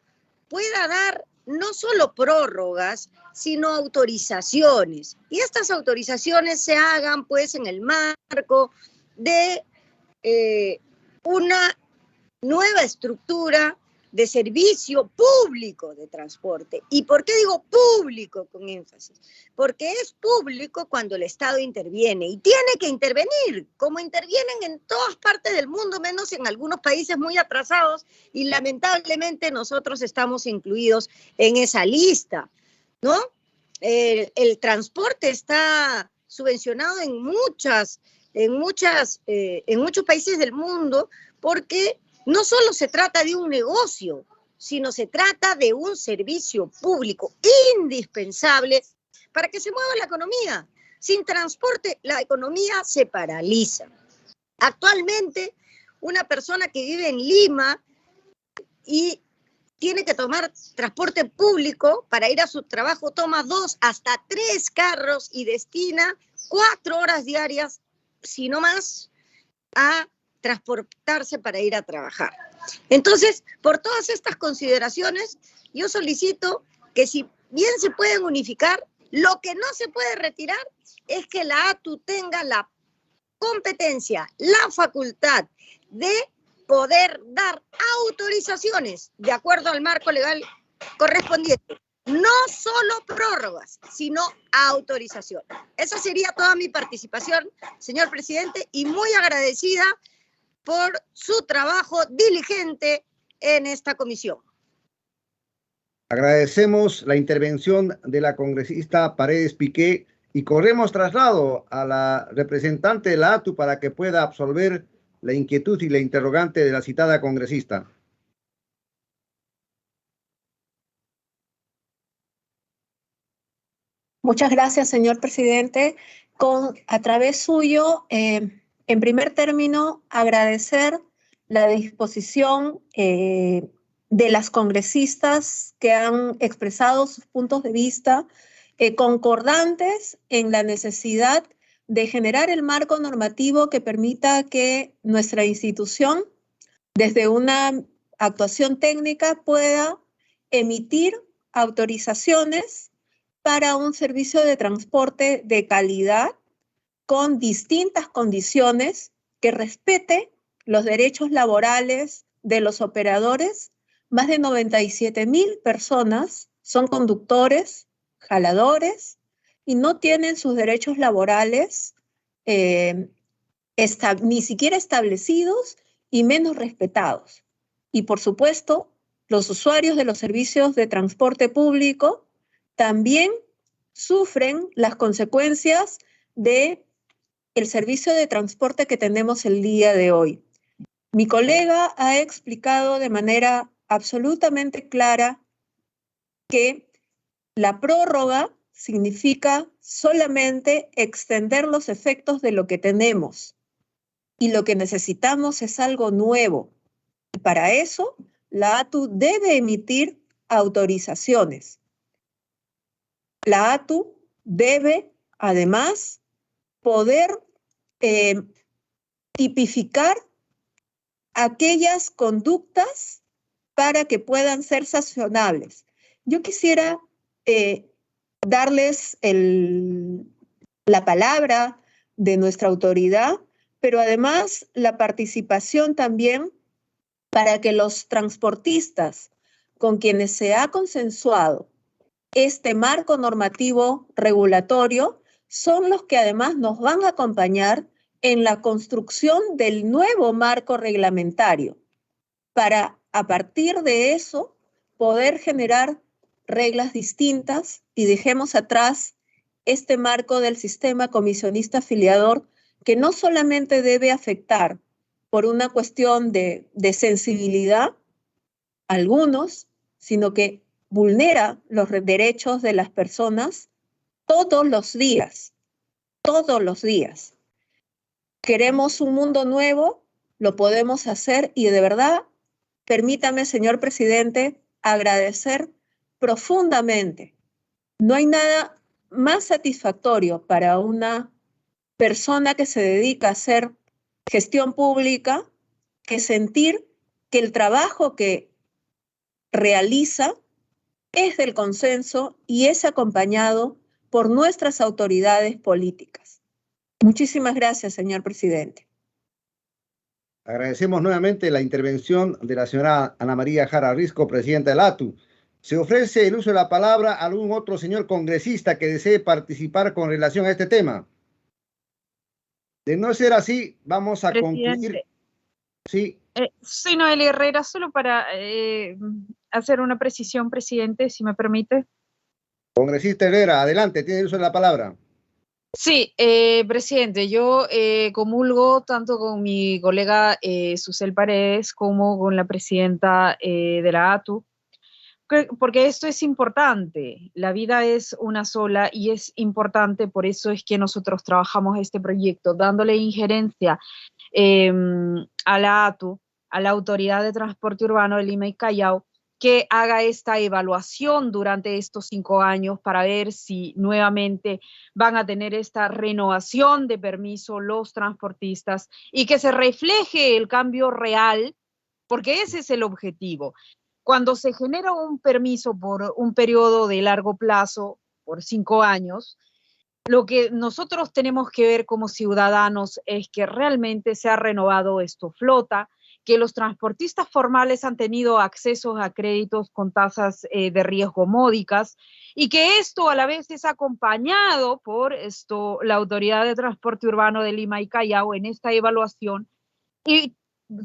pueda dar no solo prórrogas, sino autorizaciones. Y estas autorizaciones se hagan pues en el marco de una nueva estructura de servicio público de transporte. ¿Y por qué digo público con énfasis? Porque es público cuando el Estado interviene y tiene que intervenir, como intervienen en todas partes del mundo, menos en algunos países muy atrasados, y lamentablemente nosotros estamos incluidos en esa lista, ¿no? El transporte está subvencionado en muchos países del mundo, porque no solo se trata de un negocio, sino se trata de un servicio público indispensable para que se mueva la economía. Sin transporte, la economía se paraliza. Actualmente, una persona que vive en Lima y tiene que tomar transporte público para ir a su trabajo, toma 2 hasta 3 carros y destina 4 horas diarias, si no más, a transportarse para ir a trabajar. Entonces, por todas estas consideraciones, yo solicito que si bien se pueden unificar, lo que no se puede retirar es que la ATU tenga la competencia, la facultad de poder dar autorizaciones de acuerdo al marco legal correspondiente. No solo prórrogas, sino autorización. Esa sería toda mi participación, señor presidente, y muy agradecida por su trabajo diligente en esta comisión. Agradecemos la intervención de la congresista Paredes Piqué y corremos traslado a la representante de la ATU para que pueda absolver la inquietud y la interrogante de la citada congresista. Muchas gracias, señor presidente. A través suyo, en primer término, agradecer la disposición de las congresistas que han expresado sus puntos de vista concordantes en la necesidad de generar el marco normativo que permita que nuestra institución, desde una actuación técnica, pueda emitir autorizaciones para un servicio de transporte de calidad con distintas condiciones que respete los derechos laborales de los operadores. Más de 97,000 personas son conductores, jaladores, y no tienen sus derechos laborales ni siquiera establecidos y menos respetados. Y por supuesto, los usuarios de los servicios de transporte público también sufren las consecuencias del servicio de transporte que tenemos el día de hoy. Mi colega ha explicado de manera absolutamente clara que la prórroga significa solamente extender los efectos de lo que tenemos y lo que necesitamos es algo nuevo. Y para eso, la ATU debe emitir autorizaciones. La ATU debe, además, poder tipificar aquellas conductas para que puedan ser sancionables. Yo quisiera darles la palabra de nuestra autoridad, pero además la participación también para que los transportistas con quienes se ha consensuado este marco normativo regulatorio son los que además nos van a acompañar en la construcción del nuevo marco reglamentario para, a partir de eso, poder generar reglas distintas y dejemos atrás este marco del sistema comisionista afiliador que no solamente debe afectar por una cuestión de sensibilidad a algunos, sino que vulnera los derechos de las personas todos los días, todos los días. Queremos un mundo nuevo, lo podemos hacer y de verdad, permítame, señor presidente, agradecer profundamente. No hay nada más satisfactorio para una persona que se dedica a hacer gestión pública que sentir que el trabajo que realiza es del consenso y es acompañado por nuestras autoridades políticas. Muchísimas gracias, señor presidente. Agradecemos nuevamente la intervención de la señora Ana María Jara Risco, presidenta del ATU. ¿Se ofrece el uso de la palabra a algún otro señor congresista que desee participar con relación a este tema? De no ser así, vamos a concluir. Sí. Soy Noelia Herrera, solo para hacer una precisión, presidente, si me permite. Congresista Herrera, adelante, tiene el uso de la palabra. Sí, presidente, yo comulgo tanto con mi colega Susel Paredes como con la presidenta de la ATU, porque esto es importante. La vida es una sola y es importante, por eso es que nosotros trabajamos este proyecto, dándole injerencia a la ATU, a la Autoridad de Transporte Urbano de Lima y Callao, que haga esta evaluación durante estos 5 años para ver si nuevamente van a tener esta renovación de permiso los transportistas y que se refleje el cambio real, porque ese es el objetivo. Cuando se genera un permiso por un periodo de largo plazo, por 5 años, lo que nosotros tenemos que ver como ciudadanos es que realmente se ha renovado esto flota, que los transportistas formales han tenido acceso a créditos con tasas de riesgo módicas y que esto a la vez es acompañado por la Autoridad de Transporte Urbano de Lima y Callao en esta evaluación y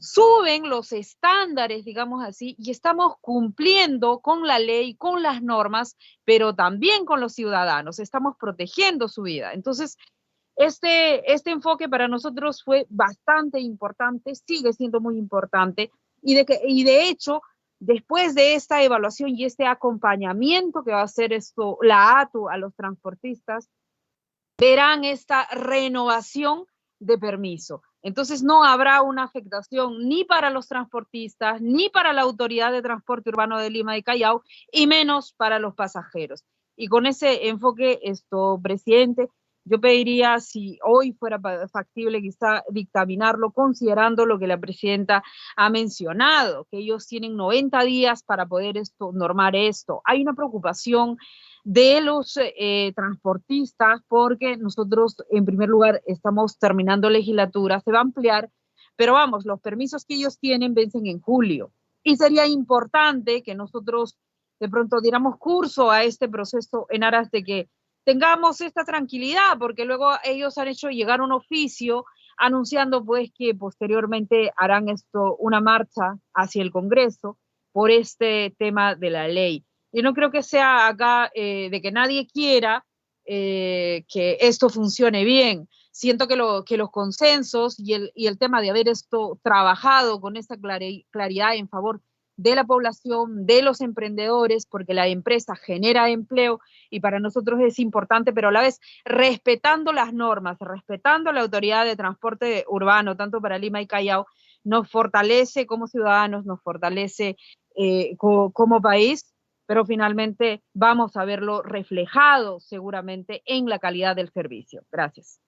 suben los estándares, digamos así, y estamos cumpliendo con la ley, con las normas, pero también con los ciudadanos, estamos protegiendo su vida. Entonces, este enfoque para nosotros fue bastante importante, sigue siendo muy importante, y de hecho, después de esta evaluación y este acompañamiento que va a hacer la ATU a los transportistas, verán esta renovación de permiso. Entonces no habrá una afectación ni para los transportistas, ni para la Autoridad de Transporte Urbano de Lima y Callao, y menos para los pasajeros. Y con ese enfoque, presidente, yo pediría, si hoy fuera factible quizá dictaminarlo, considerando lo que la presidenta ha mencionado, que ellos tienen 90 días para poder normar esto. Hay una preocupación de los transportistas, porque nosotros, en primer lugar, estamos terminando legislatura, se va a ampliar, pero vamos, los permisos que ellos tienen vencen en julio. Y sería importante que nosotros de pronto diéramos curso a este proceso en aras de que tengamos esta tranquilidad, porque luego ellos han hecho llegar un oficio anunciando pues que posteriormente harán una marcha hacia el Congreso por este tema de la ley. Yo no creo que sea acá de que nadie quiera que esto funcione bien. Siento que los consensos y el tema de haber trabajado con esta claridad en favor de la población, de los emprendedores, porque la empresa genera empleo y para nosotros es importante, pero a la vez respetando las normas, respetando la Autoridad de Transporte Urbano, tanto para Lima y Callao, nos fortalece como ciudadanos, nos fortalece como país, pero finalmente vamos a verlo reflejado seguramente en la calidad del servicio. Gracias.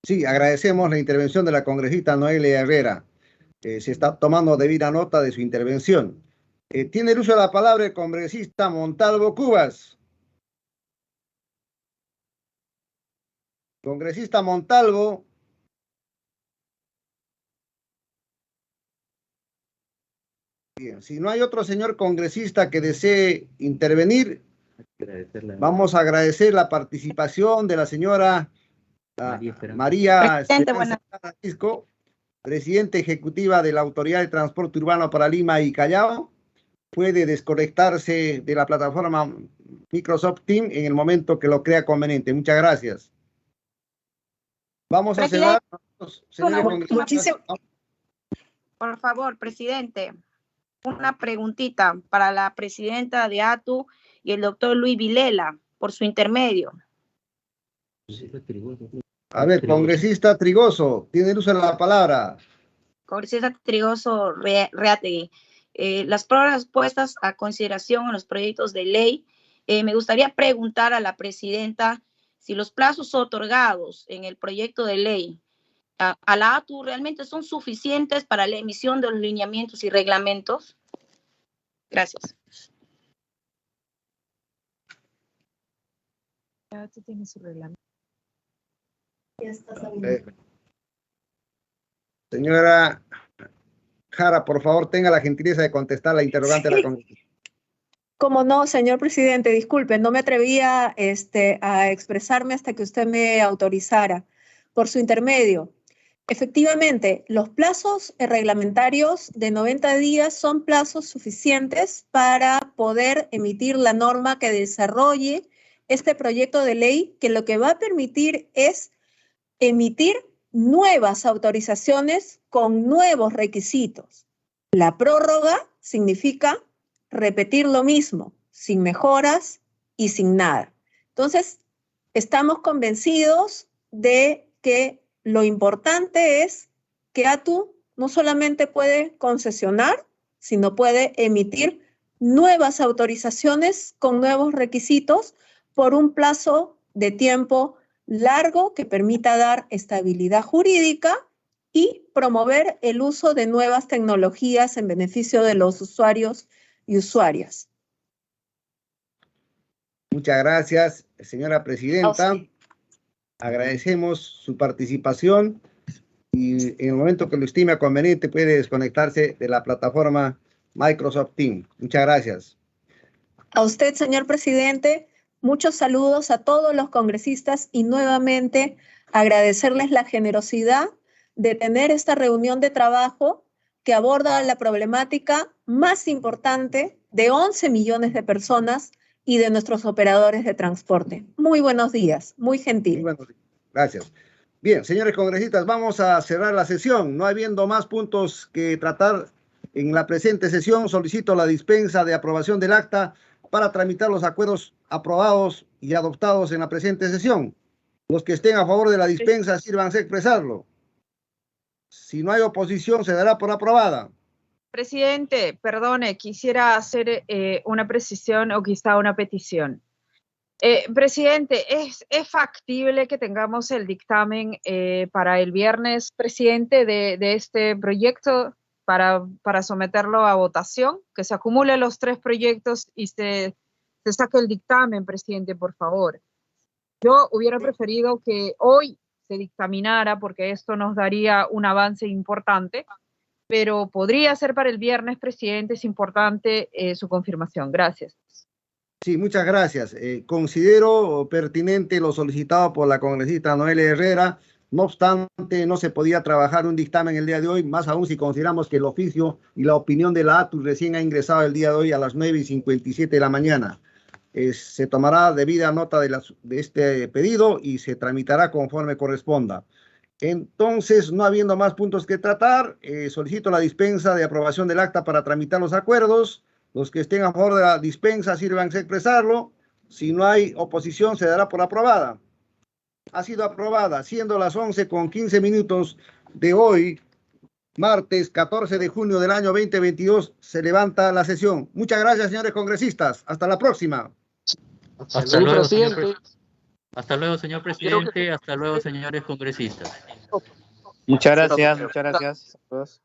Sí, agradecemos la intervención de la congresista Noelia Herrera. Se está tomando debida nota de su intervención. Tiene el uso de la palabra el congresista Montalvo Cubas. Congresista Montalvo. Bien, si no hay otro señor congresista que desee intervenir, vamos a agradecer la participación de la señora María Esperanza Francisco, presidenta ejecutiva de la Autoridad de Transporte Urbano para Lima y Callao. Puede desconectarse de la plataforma Microsoft Teams en el momento que lo crea conveniente. Muchas gracias. Vamos a cerrar. Por favor, presidente, una preguntita para la presidenta de ATU y el doctor Luis Vilela, por su intermedio. A ver, congresista Trigoso, tiene el uso de la palabra. Congresista Trigoso Reategui, las pruebas puestas a consideración en los proyectos de ley, me gustaría preguntar a la presidenta si los plazos otorgados en el proyecto de ley a la ATU realmente son suficientes para la emisión de los lineamientos y reglamentos. Gracias. La ATU tiene su reglamento. Señora Jara, por favor, tenga la gentileza de contestar la interrogante de la congresista. Como no, señor presidente, disculpe, no me atrevía a expresarme hasta que usted me autorizara. Por su intermedio, efectivamente, los plazos reglamentarios de 90 días son plazos suficientes para poder emitir la norma que desarrolle este proyecto de ley que lo que va a permitir es emitir nuevas autorizaciones con nuevos requisitos. La prórroga significa repetir lo mismo, sin mejoras y sin nada. Entonces, estamos convencidos de que lo importante es que ATU no solamente puede concesionar, sino puede emitir nuevas autorizaciones con nuevos requisitos por un plazo de tiempo largo que permita dar estabilidad jurídica y promover el uso de nuevas tecnologías en beneficio de los usuarios y usuarias. Muchas gracias, señora presidenta. Agradecemos su participación y en el momento que lo estime conveniente puede desconectarse de la plataforma Microsoft Teams. Muchas gracias. A usted, señor presidente, muchos saludos a todos los congresistas y nuevamente agradecerles la generosidad de tener esta reunión de trabajo que aborda la problemática más importante de 11 millones de personas y de nuestros operadores de transporte. Muy buenos días, muy gentil. Muy buenos días. Gracias. Bien, señores congresistas, vamos a cerrar la sesión. No habiendo más puntos que tratar en la presente sesión, solicito la dispensa de aprobación del acta para tramitar los acuerdos aprobados y adoptados en la presente sesión. Los que estén a favor de la dispensa, sírvanse a expresarlo. Si no hay oposición, se dará por aprobada. Presidente, perdone, quisiera hacer una precisión o quizá una petición. Presidente, ¿es factible que tengamos el dictamen para el viernes, presidente, de este proyecto para someterlo a votación? Que se acumulen los 3 proyectos y se saque el dictamen, presidente, por favor. Yo hubiera preferido que hoy se dictaminara porque esto nos daría un avance importante, pero podría ser para el viernes, presidente, es importante su confirmación. Gracias. Sí, muchas gracias. Considero pertinente lo solicitado por la congresista Noelia Herrera. No obstante, no se podía trabajar un dictamen el día de hoy, más aún si consideramos que el oficio y la opinión de la ATU recién ha ingresado el día de hoy a las 9:57 de la mañana. Se tomará debida nota de este pedido y se tramitará conforme corresponda. Entonces, no habiendo más puntos que tratar, solicito la dispensa de aprobación del acta para tramitar los acuerdos. Los que estén a favor de la dispensa, sírvanse a expresarlo. Si no hay oposición, se dará por aprobada. Ha sido aprobada, siendo las 11:15 de hoy, martes 14 de junio del año 2022, se levanta la sesión. Muchas gracias, señores congresistas. Hasta la próxima. Hasta luego, señor Hasta luego, señor presidente. Hasta luego, señores congresistas. Muchas gracias. Muchas gracias a todos.